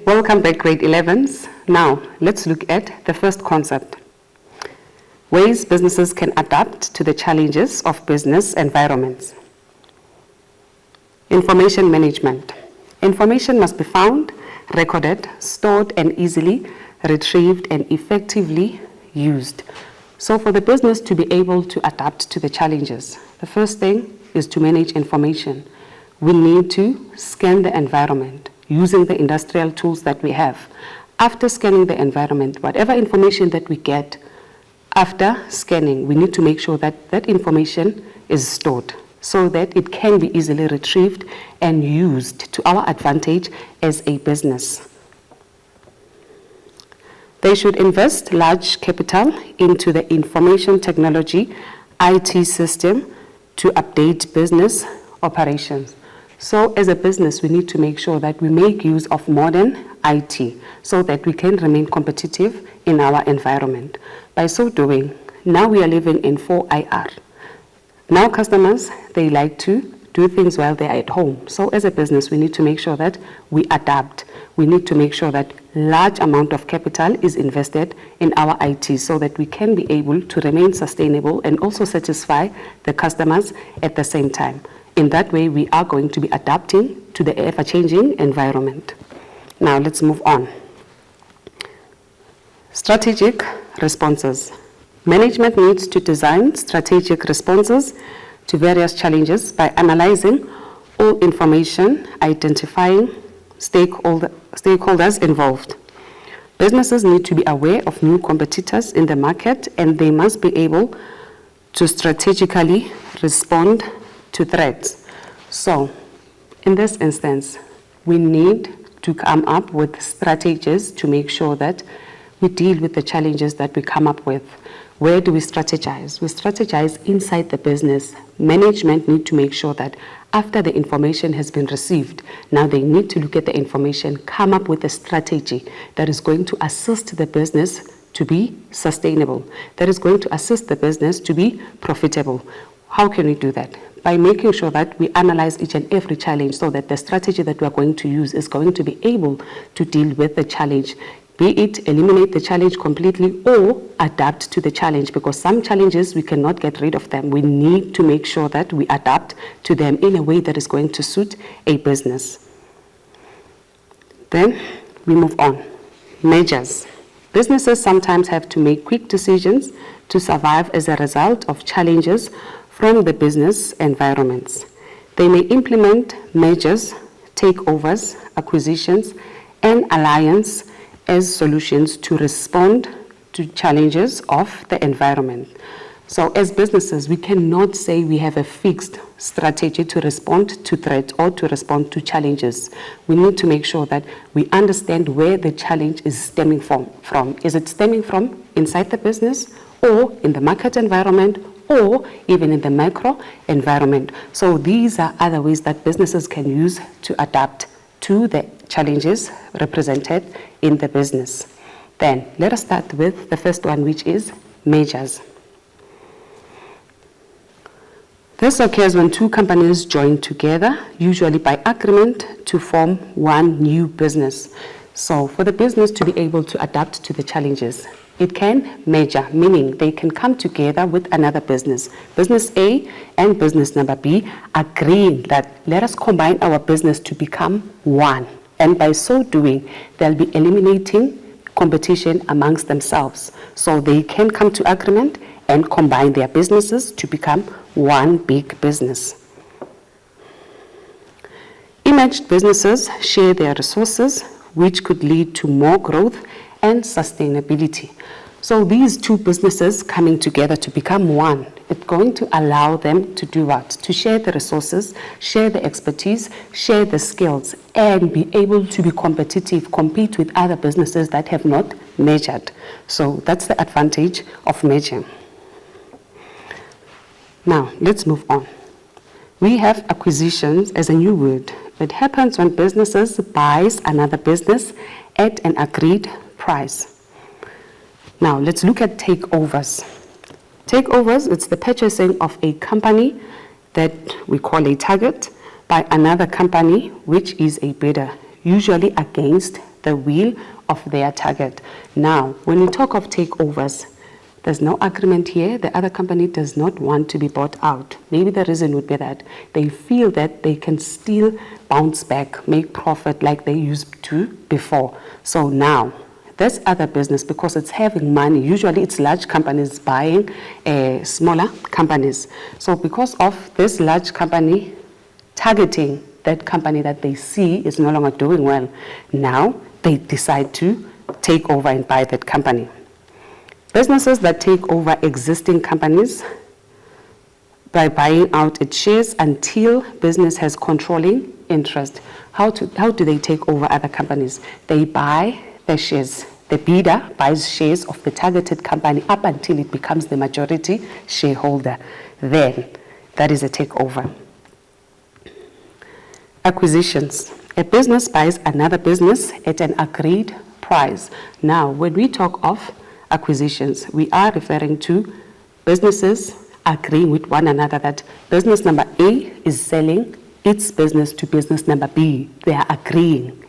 Welcome back, grade 11s. Now, let's look at the first concept. Ways businesses can adapt to the challenges of business environments. Information management. Information must be found, recorded, stored, and easily retrieved and effectively used. So for the business to be able to adapt to the challenges, the first thing is to manage information. We need to scan the environment using the industrial tools that we have. After scanning the environment, whatever information that we get after scanning, we need to make sure that that information is stored so that it can be easily retrieved and used to our advantage as a business. They should invest large capital into the information technology IT system to update business operations. So as a business, we need to make sure that we make use of modern IT so that we can remain competitive in our environment. By so doing, now we are living in 4IR. Now customers, they like to do things while they're at home. So as a business, we need to make sure that we adapt. We need to make sure that large amount of capital is invested in our IT so that we can be able to remain sustainable and also satisfy the customers at the same time. In that way, we are going to be adapting to the ever-changing environment. Now let's move on. Strategic responses. Management needs to design strategic responses to various challenges by analyzing all information, identifying stakeholders involved. Businesses need to be aware of new competitors in the market, and they must be able to strategically respond to threats. So, in this instance, we need to come up with strategies to make sure that we deal with the challenges that we come up with. Where do we strategize? We strategize inside the business. Management need to make sure that after the information has been received, now they need to look at the information, come up with a strategy that is going to assist the business to be sustainable, that is going to assist the business to be profitable. How can we do that? By making sure that we analyze each and every challenge so that the strategy that we are going to use is going to be able to deal with the challenge, be it eliminate the challenge completely or adapt to the challenge, because some challenges we cannot get rid of them. We need to make sure that we adapt to them in a way that is going to suit a business. Then we move on. Measures. Businesses sometimes have to make quick decisions to survive as a result of challenges from the business environments. They may implement measures, takeovers, acquisitions, and alliance as solutions to respond to challenges of the environment. So as businesses, we cannot say we have a fixed strategy to respond to threats or to respond to challenges. We need to make sure that we understand where the challenge is stemming from. Is it stemming from inside the business or in the market environment or even in the macro environment? So these are other ways that businesses can use to adapt to the challenges represented in the business. Then let us start with the first one, which is measures. This occurs when two companies join together, usually by agreement, to form one new business. So for the business to be able to adapt to the challenges, it can measure, meaning they can come together with another business. Business A and business number B agreeing that let us combine our business to become one. And by so doing, they'll be eliminating competition amongst themselves. So they can come to agreement and combine their businesses to become one big business. Emerged businesses share their resources, which could lead to more growth and sustainability. So these two businesses coming together to become one, it's going to allow them to do what? To share the resources, share the expertise, share the skills, and be able to be competitive, compete with other businesses that have not measured. So that's the advantage of measuring. Now, let's move on. We have acquisitions as a new word. It happens when businesses buys another business at an agreed price. Now, let's look at takeovers. Takeovers, it's the purchasing of a company that we call a target by another company, which is a bidder, usually against the will of their target. Now, when we talk of takeovers, there's no agreement here. The other company does not want to be bought out. Maybe the reason would be that they feel that they can still bounce back, make profit like they used to before. So now, this other business, because it's having money, usually it's large companies buying smaller companies. So because of this large company targeting that company that they see is no longer doing well, now they decide to take over and buy that company. Businesses that take over existing companies by buying out its shares until business has controlling interest. How do they take over other companies? They buy the shares. The bidder buys shares of the targeted company up until it becomes the majority shareholder. Then, that is a takeover. Acquisitions. A business buys another business at an agreed price. Now, when we talk of acquisitions, we are referring to businesses agreeing with one another that business number A is selling its business to business number B. They are agreeing.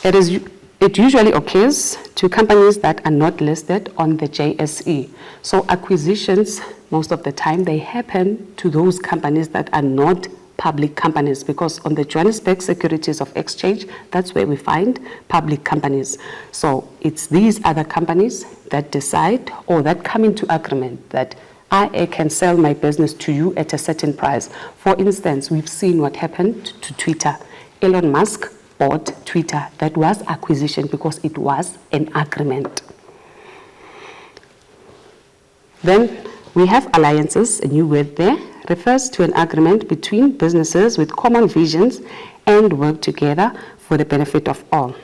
It usually occurs to companies that are not listed on the JSE. So acquisitions, most of the time, they happen to those companies that are not public companies, because on the Johannesburg Securities of Exchange, that's where we find public companies. So it's these other companies that decide or that come into agreement that I can sell my business to you at a certain price. For instance, we've seen what happened to Twitter. Elon Musk bought Twitter. That was acquisition because it was an agreement. Then we have alliances, a new word there, refers to an agreement between businesses with common visions and work together for the benefit of all.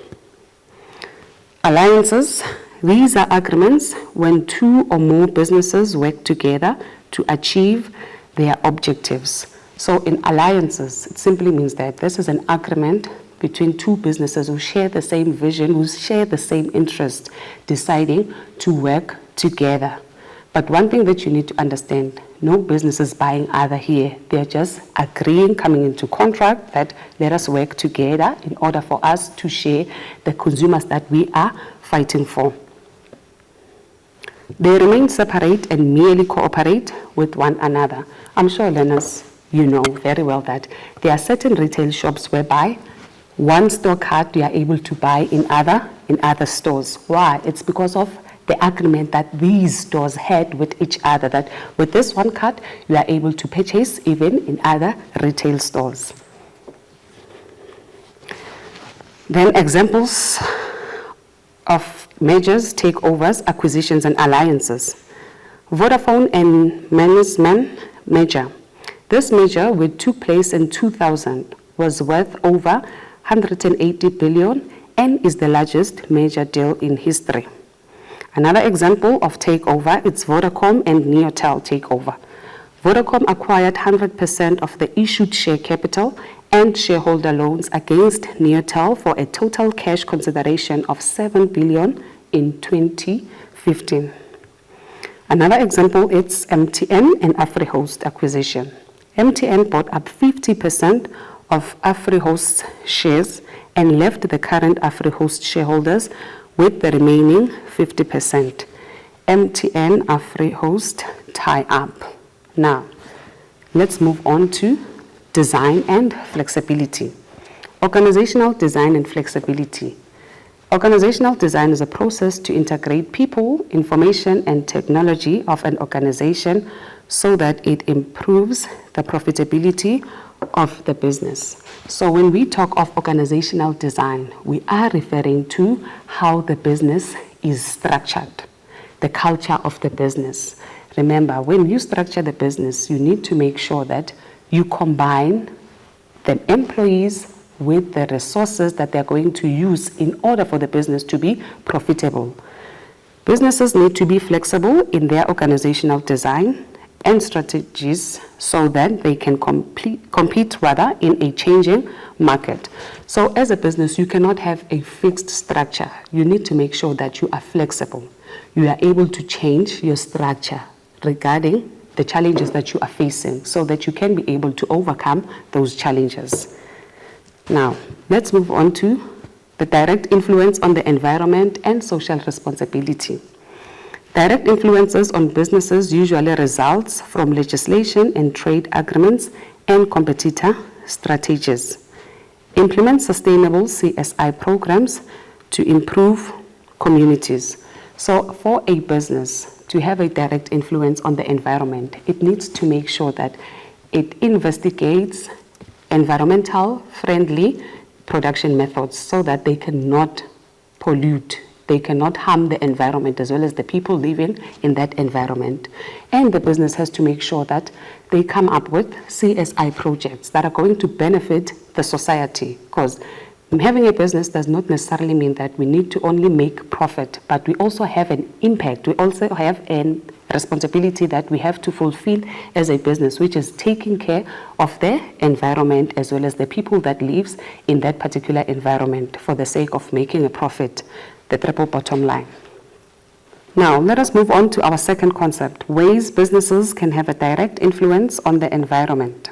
Alliances, these are agreements when two or more businesses work together to achieve their objectives. So in alliances, it simply means that this is an agreement between two businesses who share the same vision, who share the same interest, deciding to work together. But one thing that you need to understand, no business is buying other here. They're just agreeing, coming into contract that let us work together in order for us to share the consumers that we are fighting for. They remain separate and merely cooperate with one another. I'm sure learners, you know very well that there are certain retail shops whereby one store card you are able to buy in other stores. Why? It's because of the agreement that these stores had with each other, that with this one card, you are able to purchase even in other retail stores. Then examples of mergers, takeovers, acquisitions, and alliances. Vodafone and Mannesmann merger. This merger, which took place in 2000, was worth over 180 billion and is the largest merger deal in history. Another example of takeover is Vodacom and Neotel takeover. Vodacom acquired 100% of the issued share capital and shareholder loans against Neotel for a total cash consideration of 7 billion in 2015. Another example is MTN and AfriHost acquisition. MTN bought up 50% of AfriHost's shares and left the current AfriHost shareholders with the remaining 50%. MTN AfriHost tie-up. Now, let's move on to design and flexibility. Organizational design and flexibility. Organizational design is a process to integrate people, information, and technology of an organization so that it improves the profitability of the business. So when we talk of organizational design, we are referring to how the business is structured, the culture of the business. Remember, when you structure the business, you need to make sure that you combine the employees with the resources that they're going to use in order for the business to be profitable. Businesses need to be flexible in their organizational design and strategies so that they can compete in a changing market. So as a business, you cannot have a fixed structure. You need to make sure that you are flexible. You are able to change your structure regarding the challenges that you are facing so that you can be able to overcome those challenges. Now, let's move on to the direct influence on the environment and social responsibility. Direct influences on businesses usually results from legislation and trade agreements and competitor strategies. Implement sustainable CSI programs to improve communities. So for a business to have a direct influence on the environment, it needs to make sure that it investigates environmental friendly production methods so that they cannot pollute, they cannot harm the environment as well as the people living in that environment. And the business has to make sure that they come up with CSI projects that are going to benefit the society, because having a business does not necessarily mean that we need to only make profit, but we also have an impact. We also have an responsibility that we have to fulfill as a business, which is taking care of the environment as well as the people that lives in that particular environment for the sake of making a profit, the triple bottom line. Now, let us move on to our second concept, ways businesses can have a direct influence on the environment.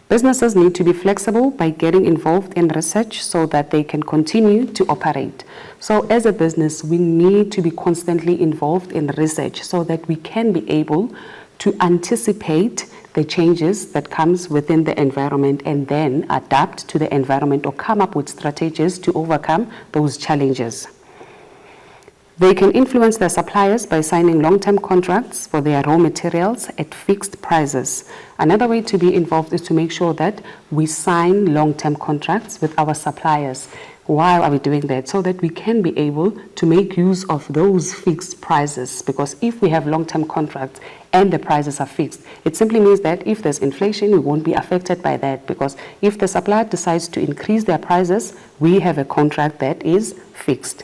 Businesses need to be flexible by getting involved in research so that they can continue to operate. So as a business, we need to be constantly involved in research so that we can be able to anticipate the changes that comes within the environment and then adapt to the environment or come up with strategies to overcome those challenges. They can influence their suppliers by signing long-term contracts for their raw materials at fixed prices. Another way to be involved is to make sure that we sign long-term contracts with our suppliers. Why are we doing that? So that we can be able to make use of those fixed prices. Because if we have long-term contracts and the prices are fixed, it simply means that if there's inflation, we won't be affected by that. Because if the supplier decides to increase their prices, we have a contract that is fixed.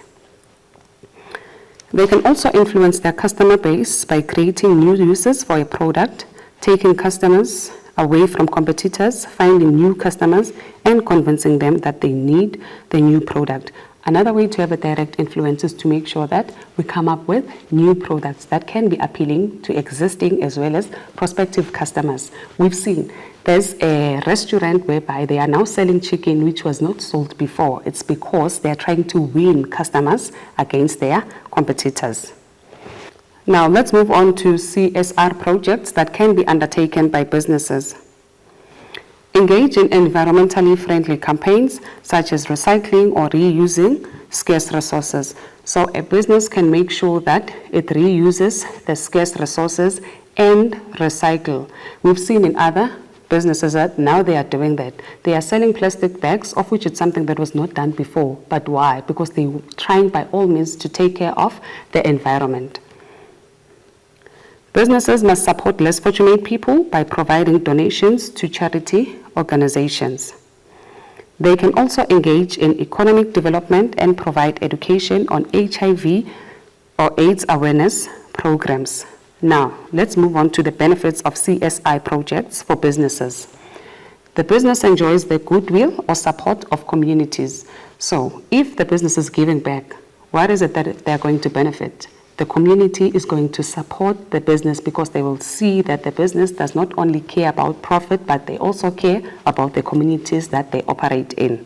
They can also influence their customer base by creating new uses for a product, taking customers away from competitors, finding new customers, and convincing them that they need the new product. Another way to have a direct influence is to make sure that we come up with new products that can be appealing to existing as well as prospective customers. We've seen there's a restaurant whereby they are now selling chicken which was not sold before. It's because they're trying to win customers against their competitors. Now let's move on to CSR projects that can be undertaken by businesses. Engage in environmentally friendly campaigns such as recycling or reusing scarce resources. So a business can make sure that it reuses the scarce resources and recycle. We've seen in other businesses that now they are doing that. They are selling plastic bags, of which it's something that was not done before. But why? Because they were trying by all means to take care of the environment. Businesses must support less fortunate people by providing donations to charity organizations. They can also engage in economic development and provide education on HIV or AIDS awareness programs. Now, let's move on to the benefits of CSI projects for businesses. The business enjoys the goodwill or support of communities. So, if the business is giving back, what is it that they're going to benefit? The community is going to support the business because they will see that the business does not only care about profit, but they also care about the communities that they operate in.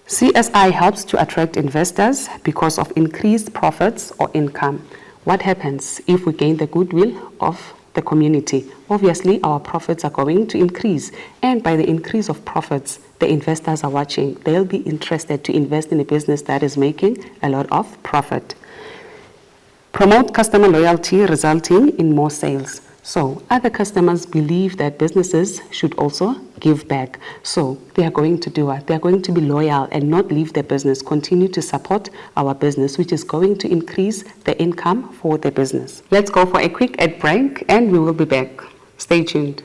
CSI helps to attract investors because of increased profits or income. What happens if we gain the goodwill of the community? Obviously, our profits are going to increase. And by the increase of profits, the investors are watching. They'll be interested to invest in a business that is making a lot of profit. Promote customer loyalty, resulting in more sales. So other customers believe that businesses should also give back. So they are going to do what? They are going to be loyal and not leave their business, continue to support our business, which is going to increase the income for the business. Let's go for a quick ad break and we will be back. Stay tuned.